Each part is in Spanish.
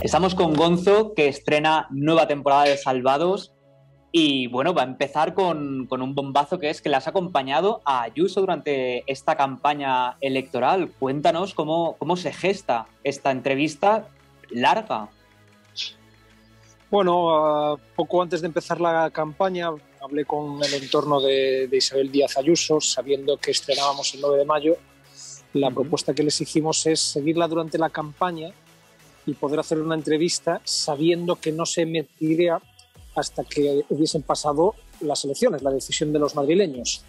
Estamos con Gonzo, que estrena nueva temporada de Salvados y bueno, va a empezar con un bombazo, que es que le has acompañado a Ayuso durante esta campaña electoral. Cuéntanos cómo se gesta esta entrevista larga. Bueno, poco antes de empezar la campaña hablé con el entorno de Isabel Díaz Ayuso, sabiendo que estrenábamos el 9 de mayo. La propuesta que les hicimos es seguirla durante la campaña y poder hacer una entrevista sabiendo que no se emitiría hasta que hubiesen pasado las elecciones, la decisión de los madrileños.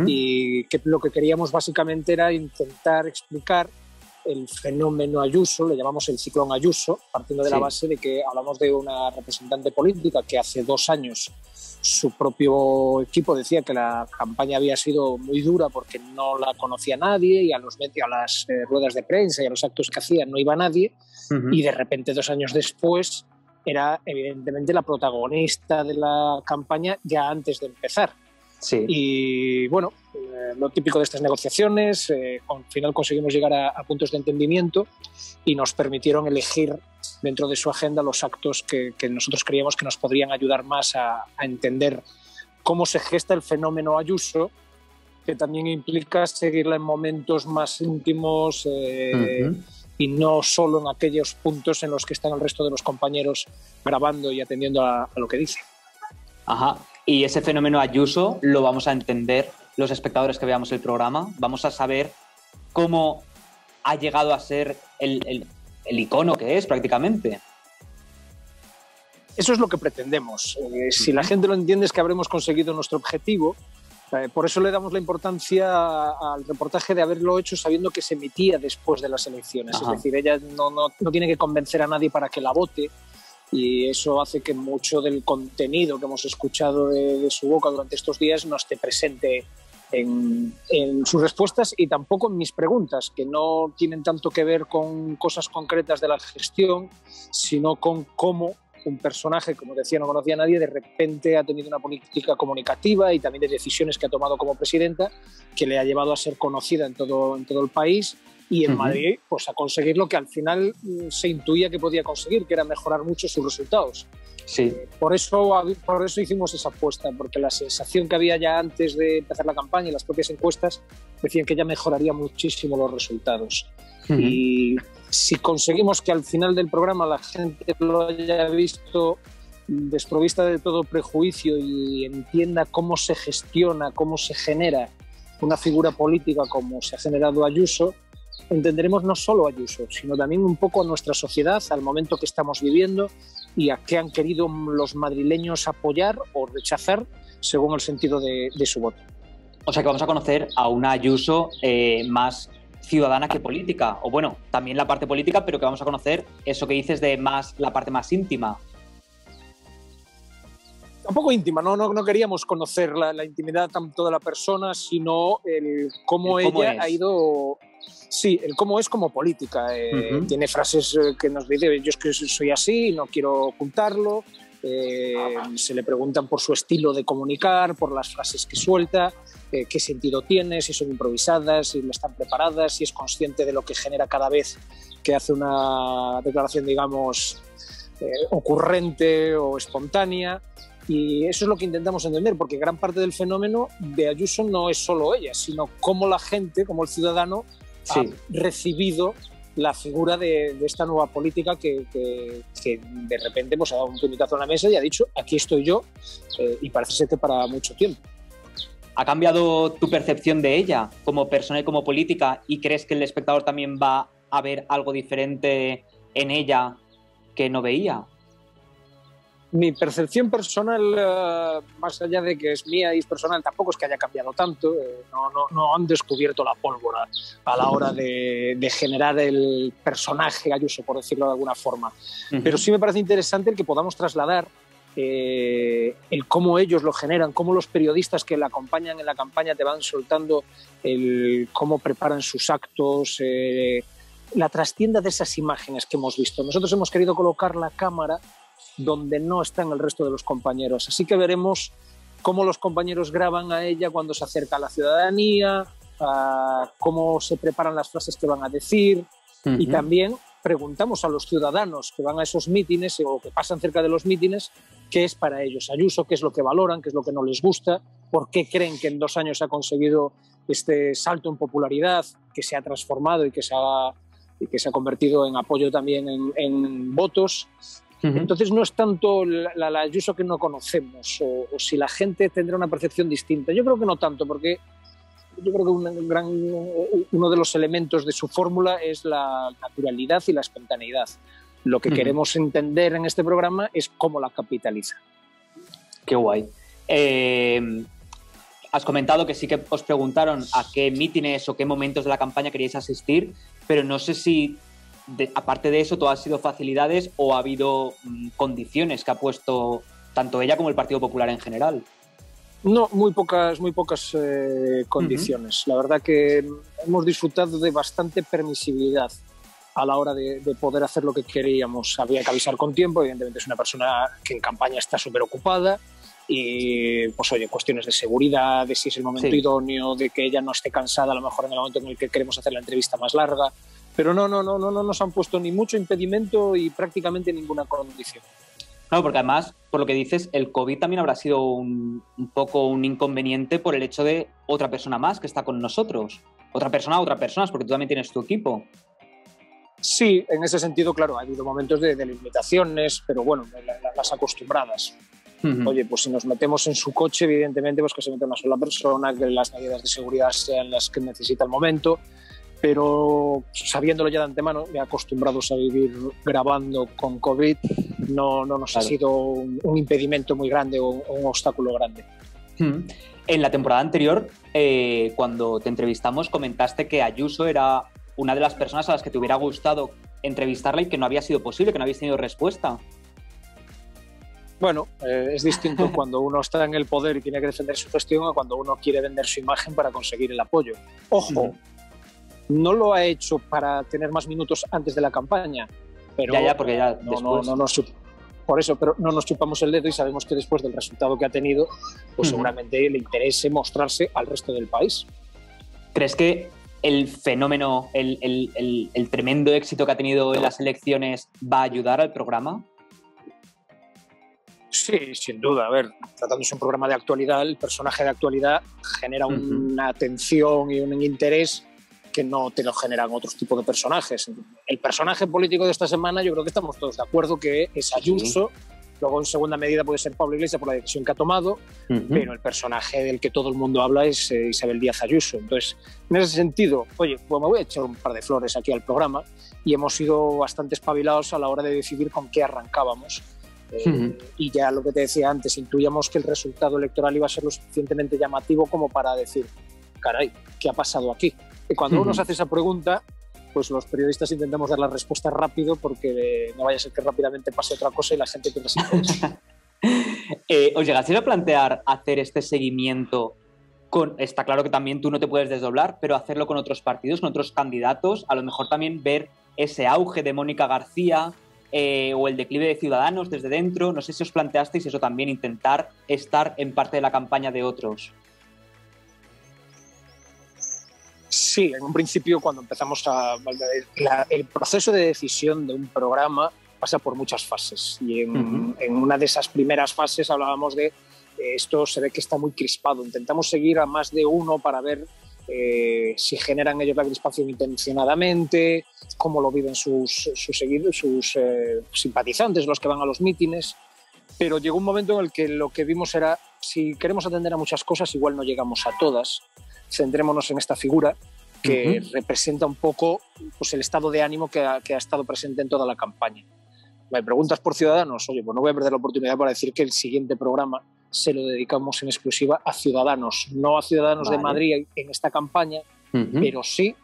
Y que lo que queríamos básicamente era intentar explicar el fenómeno Ayuso, le llamamos el ciclón Ayuso, partiendo de la base de que hablamos de una representante política que hace 2 años su propio equipo decía que la campaña había sido muy dura porque no la conocía nadie y a los medios, a las ruedas de prensa y a los actos que hacían no iba nadie, y de repente 2 años después era evidentemente la protagonista de la campaña ya antes de empezar. Sí. Y bueno, lo típico de estas negociaciones, al final conseguimos llegar a puntos de entendimiento y nos permitieron elegir dentro de su agenda los actos que nosotros creíamos que nos podrían ayudar más a entender cómo se gesta el fenómeno Ayuso, que también implica seguirla en momentos más íntimos y no solo en aquellos puntos en los que están el resto de los compañeros grabando y atendiendo a lo que dice. Ajá. Y ese fenómeno Ayuso lo vamos a entender los espectadores que veamos el programa. Vamos a saber cómo ha llegado a ser el icono que es prácticamente. Eso es lo que pretendemos. Si la gente lo entiende es que habremos conseguido nuestro objetivo. Por eso le damos la importancia al reportaje de haberlo hecho sabiendo que se emitía después de las elecciones. Es decir, ella no tiene que convencer a nadie para que la vote, y eso hace que mucho del contenido que hemos escuchado de su boca durante estos días no esté presente en sus respuestas y tampoco en mis preguntas, que no tienen tanto que ver con cosas concretas de la gestión, sino con cómo un personaje, como decía, no conocía a nadie, de repente ha tenido una política comunicativa y también de decisiones que ha tomado como presidenta que le ha llevado a ser conocida en todo el país y en Madrid pues a conseguir lo que al final se intuía que podía conseguir, que era mejorar mucho sus resultados. Sí. Por eso hicimos esa apuesta, porque la sensación que había ya antes de empezar la campaña y las propias encuestas decían que ya mejoraría muchísimo los resultados. Y si conseguimos que al final del programa la gente lo haya visto desprovista de todo prejuicio y entienda cómo se gestiona, cómo se genera una figura política como se ha generado Ayuso, entenderemos no solo a Ayuso, sino también un poco a nuestra sociedad, al momento que estamos viviendo y a qué han querido los madrileños apoyar o rechazar según el sentido de su voto. O sea que vamos a conocer a una Ayuso más ciudadana que política, o bueno, también la parte política, pero que vamos a conocer eso que dices de la parte más íntima. Tampoco íntima, no queríamos conocer la intimidad tanto de la persona, sino el cómo ella ha ido... Sí, el cómo es como política. Tiene frases que nos dice, yo es que soy así, no quiero ocultarlo. Se le preguntan por su estilo de comunicar, por las frases que suelta, qué sentido tiene, si son improvisadas, si están preparadas, si es consciente de lo que genera cada vez que hace una declaración, digamos, ocurrente o espontánea. Y eso es lo que intentamos entender, porque gran parte del fenómeno de Ayuso no es solo ella, sino cómo la gente, cómo el ciudadano ha recibido la figura de esta nueva política que de repente pues, ha dado un puñetazo en la mesa y ha dicho, aquí estoy yo, y parece ser que para mucho tiempo. ¿Ha cambiado tu percepción de ella como persona y como política, y crees que el espectador también va a ver algo diferente en ella que no veía? Mi percepción personal, más allá de que es mía y es personal, tampoco es que haya cambiado tanto. No han descubierto la pólvora a la hora de generar el personaje Ayuso, por decirlo de alguna forma. Pero sí me parece interesante el que podamos trasladar el cómo ellos lo generan, cómo los periodistas que la acompañan en la campaña te van soltando el cómo preparan sus actos, la trastienda de esas imágenes que hemos visto. Nosotros hemos querido colocar la cámara donde no están el resto de los compañeros. Así que veremos cómo los compañeros graban a ella cuando se acerca a la ciudadanía, cómo se preparan las frases que van a decir, y también preguntamos a los ciudadanos que van a esos mítines o que pasan cerca de los mítines qué es para ellos Ayuso, qué es lo que valoran, qué es lo que no les gusta, por qué creen que en 2 años ha conseguido este salto en popularidad, que se ha transformado y que se ha convertido en apoyo también en votos. Entonces no es tanto la Ayuso que no conocemos o si la gente tendrá una percepción distinta. Yo creo que no tanto, porque yo creo que uno de los elementos de su fórmula es la naturalidad y la espontaneidad. Lo que queremos entender en este programa es cómo la capitaliza. Qué guay. Has comentado que sí que os preguntaron a qué mítines o qué momentos de la campaña queríais asistir, pero no sé si, aparte de eso, todo ha sido facilidades o ha habido condiciones que ha puesto tanto ella como el Partido Popular en general. No, muy pocas condiciones. La verdad que hemos disfrutado de bastante permisibilidad a la hora de poder hacer lo que queríamos. Había que avisar con tiempo, evidentemente es una persona que en campaña está súper ocupada y, pues oye, cuestiones de seguridad, de si es el momento idóneo, de que ella no esté cansada a lo mejor en el momento en el que queremos hacer la entrevista más larga, pero no nos han puesto ni mucho impedimento y prácticamente ninguna condición. Claro, porque además, por lo que dices, el COVID también habrá sido un poco un inconveniente por el hecho de otra persona más que está con nosotros. Otras personas, porque tú también tienes tu equipo. Sí, en ese sentido, claro, ha habido momentos de limitaciones, pero bueno, las acostumbradas. Oye, pues si nos metemos en su coche, evidentemente, pues que se mete una sola persona, que las medidas de seguridad sean las que necesita el momento, pero sabiéndolo ya de antemano, ya acostumbrados a vivir grabando con COVID, no nos ha sido un impedimento muy grande o un obstáculo grande. En la temporada anterior, cuando te entrevistamos, comentaste que Ayuso era una de las personas a las que te hubiera gustado entrevistarla y que no había sido posible, que no habías tenido respuesta. Bueno, es distinto cuando uno está en el poder y tiene que defender su gestión a cuando uno quiere vender su imagen para conseguir el apoyo. Ojo, no lo ha hecho para tener más minutos antes de la campaña, pero porque ya después... Por eso, pero no nos chupamos el dedo y sabemos que después del resultado que ha tenido, pues seguramente le interese mostrarse al resto del país. ¿Crees que el fenómeno, el tremendo éxito que ha tenido en las elecciones va a ayudar al programa? Sí, sin duda. A ver, tratándose de un programa de actualidad, el personaje de actualidad genera una atención y un interés que no te lo generan otros tipos de personajes. El personaje político de esta semana, yo creo que estamos todos de acuerdo que es Ayuso. Luego, en segunda medida, puede ser Pablo Iglesias por la decisión que ha tomado, pero el personaje del que todo el mundo habla es Isabel Díaz Ayuso. Entonces, en ese sentido, oye, pues me voy a echar un par de flores aquí al programa y hemos sido bastante espabilados a la hora de decidir con qué arrancábamos. Y ya lo que te decía antes, intuíamos que el resultado electoral iba a ser lo suficientemente llamativo como para decir, caray, ¿qué ha pasado aquí? Y cuando uno se hace esa pregunta, pues los periodistas intentamos dar la respuesta rápido porque no vaya a ser que rápidamente pase otra cosa y la gente pierda su interés. ¿Os llegasteis a plantear hacer este seguimiento está claro que también tú no te puedes desdoblar, pero hacerlo con otros partidos, con otros candidatos, a lo mejor también ver ese auge de Mónica García o el declive de Ciudadanos desde dentro? No sé si os planteasteis eso también, intentar estar en parte de la campaña de otros. Sí, en un principio cuando empezamos el proceso de decisión de un programa pasa por muchas fases y en una de esas primeras fases hablábamos de esto se ve que está muy crispado, intentamos seguir a más de uno para ver si generan ellos la crispación intencionadamente, cómo lo viven sus seguidores, sus simpatizantes, los que van a los mítines, pero llegó un momento en el que lo que vimos era, si queremos atender a muchas cosas, igual no llegamos a todas. Centrémonos en esta figura que representa un poco pues, el estado de ánimo que ha estado presente en toda la campaña. ¿Me preguntas por Ciudadanos? Oye, pues no voy a perder la oportunidad para decir que el siguiente programa se lo dedicamos en exclusiva a Ciudadanos, no a Ciudadanos de Madrid en esta campaña, pero sí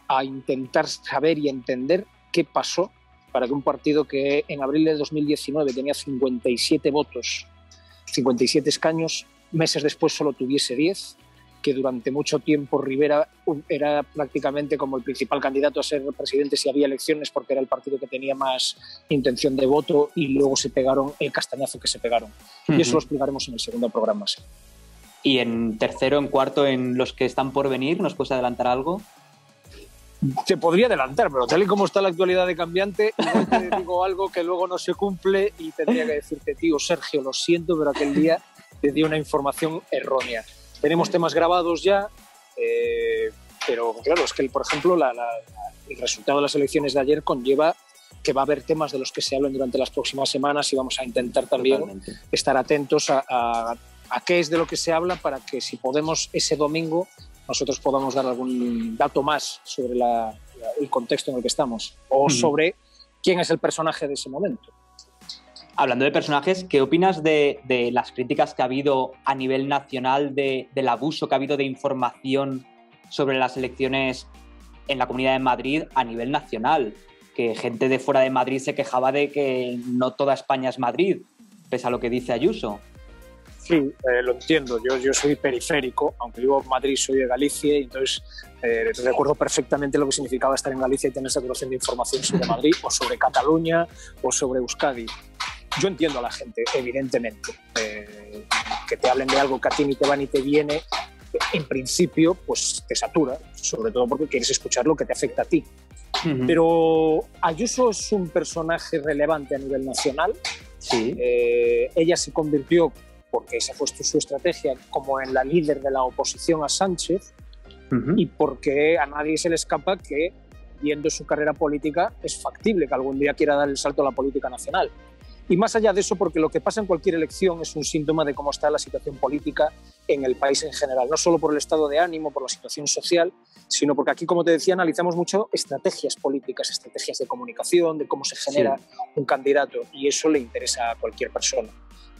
a intentar saber y entender qué pasó para que un partido que en abril de 2019 tenía 57 votos, 57 escaños, meses después solo tuviese 10, que durante mucho tiempo Rivera era prácticamente como el principal candidato a ser presidente si había elecciones porque era el partido que tenía más intención de voto y luego se pegaron el castañazo que se pegaron. Y eso lo explicaremos en el segundo programa. Sí. Y en tercero, en cuarto, en los que están por venir, ¿nos puedes adelantar algo? Te podría adelantar, pero tal y como está la actualidad de cambiante, igual te digo algo que luego no se cumple y tendría que decirte, tío, Sergio, lo siento, pero aquel día te di una información errónea. Tenemos temas grabados ya, pero claro, es que, por ejemplo, el resultado de las elecciones de ayer conlleva que va a haber temas de los que se hablen durante las próximas semanas y vamos a intentar también estar atentos a qué es de lo que se habla para que, si podemos, ese domingo nosotros podamos dar algún dato más sobre el contexto en el que estamos o sobre quién es el personaje de ese momento. Hablando de personajes, ¿qué opinas de las críticas que ha habido a nivel nacional del abuso que ha habido de información sobre las elecciones en la Comunidad de Madrid a nivel nacional? Que gente de fuera de Madrid se quejaba de que no toda España es Madrid, pese a lo que dice Ayuso. Sí, lo entiendo. Yo soy periférico, aunque vivo en Madrid, soy de Galicia, y entonces recuerdo perfectamente lo que significaba estar en Galicia y tener saturación de información sobre Madrid o sobre Cataluña o sobre Euskadi. Yo entiendo a la gente, evidentemente, que te hablen de algo que a ti ni te va ni te viene, en principio, pues te satura, sobre todo porque quieres escuchar lo que te afecta a ti. Pero Ayuso es un personaje relevante a nivel nacional. Sí. Ella se convirtió, porque esa fue su estrategia, como en la líder de la oposición a Sánchez, y porque a nadie se le escapa que, viendo su carrera política, es factible que algún día quiera dar el salto a la política nacional. Y más allá de eso, porque lo que pasa en cualquier elección es un síntoma de cómo está la situación política en el país en general, no solo por el estado de ánimo, por la situación social, sino porque aquí, como te decía, analizamos mucho estrategias políticas, estrategias de comunicación, de cómo se genera un candidato, y eso le interesa a cualquier persona.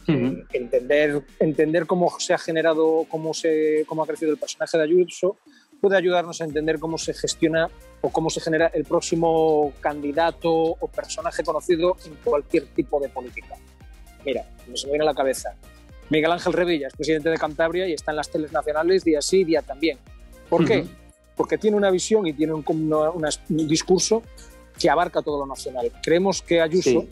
Entender cómo se ha generado, cómo ha crecido el personaje de Ayuso, puede ayudarnos a entender cómo se gestiona o cómo se genera el próximo candidato o personaje conocido en cualquier tipo de política. Mira, se me viene a la cabeza. Miguel Ángel Revilla es presidente de Cantabria y está en las teles nacionales día sí, día también. ¿Por qué? Porque tiene una visión y tiene un discurso que abarca todo lo nacional. Creemos que Ayuso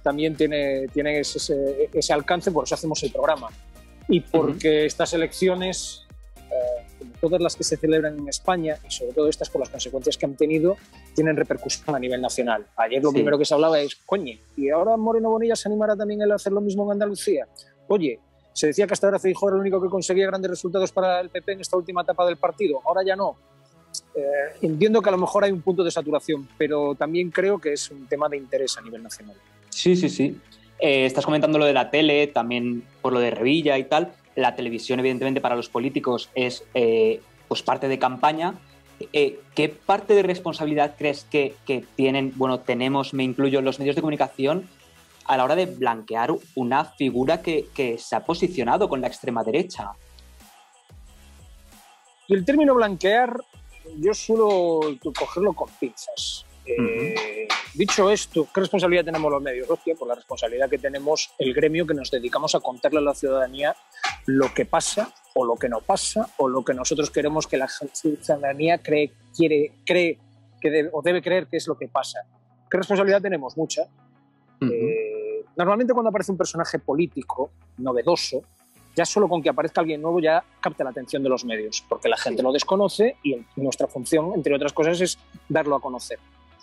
también tiene ese alcance, por eso hacemos el programa. Y porque estas elecciones, como todas las que se celebran en España, y sobre todo estas por las consecuencias que han tenido, tienen repercusión a nivel nacional. Ayer lo primero que se hablaba es, coño, ¿y ahora Moreno Bonilla se animará también él a hacer lo mismo en Andalucía? Oye, se decía que hasta ahora Feijóo era el único que conseguía grandes resultados para el PP en esta última etapa del partido, ahora ya no. Entiendo que a lo mejor hay un punto de saturación, pero también creo que es un tema de interés a nivel nacional. Sí. Estás comentando lo de la tele, también por lo de Revilla y tal. La televisión, evidentemente, para los políticos es pues parte de campaña. ¿Qué parte de responsabilidad crees que tienen, tenemos, me incluyo, los medios de comunicación a la hora de blanquear una figura que se ha posicionado con la extrema derecha? Y el término blanquear yo suelo cogerlo con pinzas. Dicho esto, ¿qué responsabilidad tenemos los medios? Hostia, por la responsabilidad que tenemos el gremio que nos dedicamos a contarle a la ciudadanía lo que pasa o lo que no pasa o lo que nosotros queremos que la ciudadanía cree o debe creer que es lo que pasa. ¿Qué responsabilidad tenemos? Mucha. Normalmente cuando aparece un personaje político novedoso, ya solo con que aparezca alguien nuevo ya capta la atención de los medios, porque la gente lo desconoce y nuestra función, entre otras cosas, es darlo a conocer.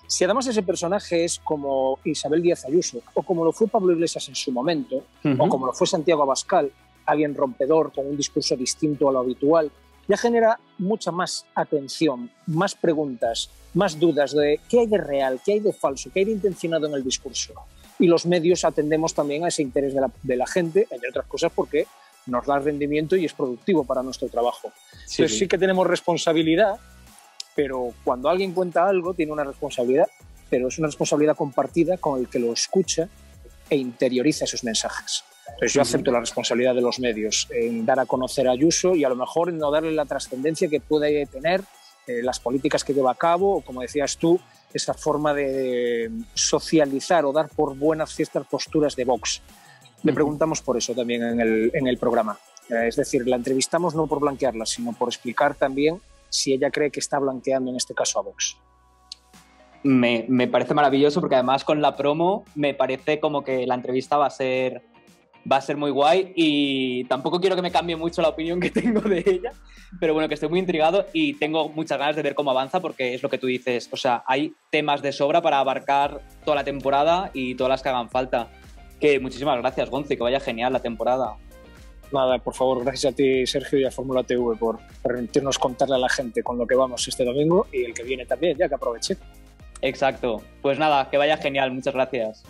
Si además ese personaje es como Isabel Díaz Ayuso, o como lo fue Pablo Iglesias en su momento, o como lo fue Santiago Abascal, alguien rompedor, con un discurso distinto a lo habitual, ya genera mucha más atención, más preguntas, más dudas de qué hay de real, qué hay de falso, qué hay de intencionado en el discurso. Y los medios atendemos también a ese interés de la gente, entre otras cosas porque nos da rendimiento y es productivo para nuestro trabajo. Entonces sí que tenemos responsabilidad, pero cuando alguien cuenta algo tiene una responsabilidad, pero es una responsabilidad compartida con el que lo escucha e interioriza esos mensajes. Entonces yo acepto la responsabilidad de los medios en dar a conocer a Ayuso y a lo mejor en no darle la trascendencia que puede tener las políticas que lleva a cabo o, como decías tú, esa forma de socializar o dar por buenas ciertas posturas de Vox. Le preguntamos por eso también en el programa. Es decir, la entrevistamos no por blanquearla, sino por explicar también si ella cree que está blanqueando en este caso a Vox. Me parece maravilloso porque además con la promo me parece como que la entrevista va a ser Va a ser muy guay y tampoco quiero que me cambie mucho la opinión que tengo de ella, pero bueno, que estoy muy intrigado y tengo muchas ganas de ver cómo avanza porque es lo que tú dices, o sea, hay temas de sobra para abarcar toda la temporada y todas las que hagan falta. Que muchísimas gracias, Gonzo, y que vaya genial la temporada. Nada, por favor, gracias a ti, Sergio, y a Fórmula TV por permitirnos contarle a la gente con lo que vamos este domingo y el que viene también, ya que aproveché. Exacto. Pues nada, que vaya genial. Muchas gracias.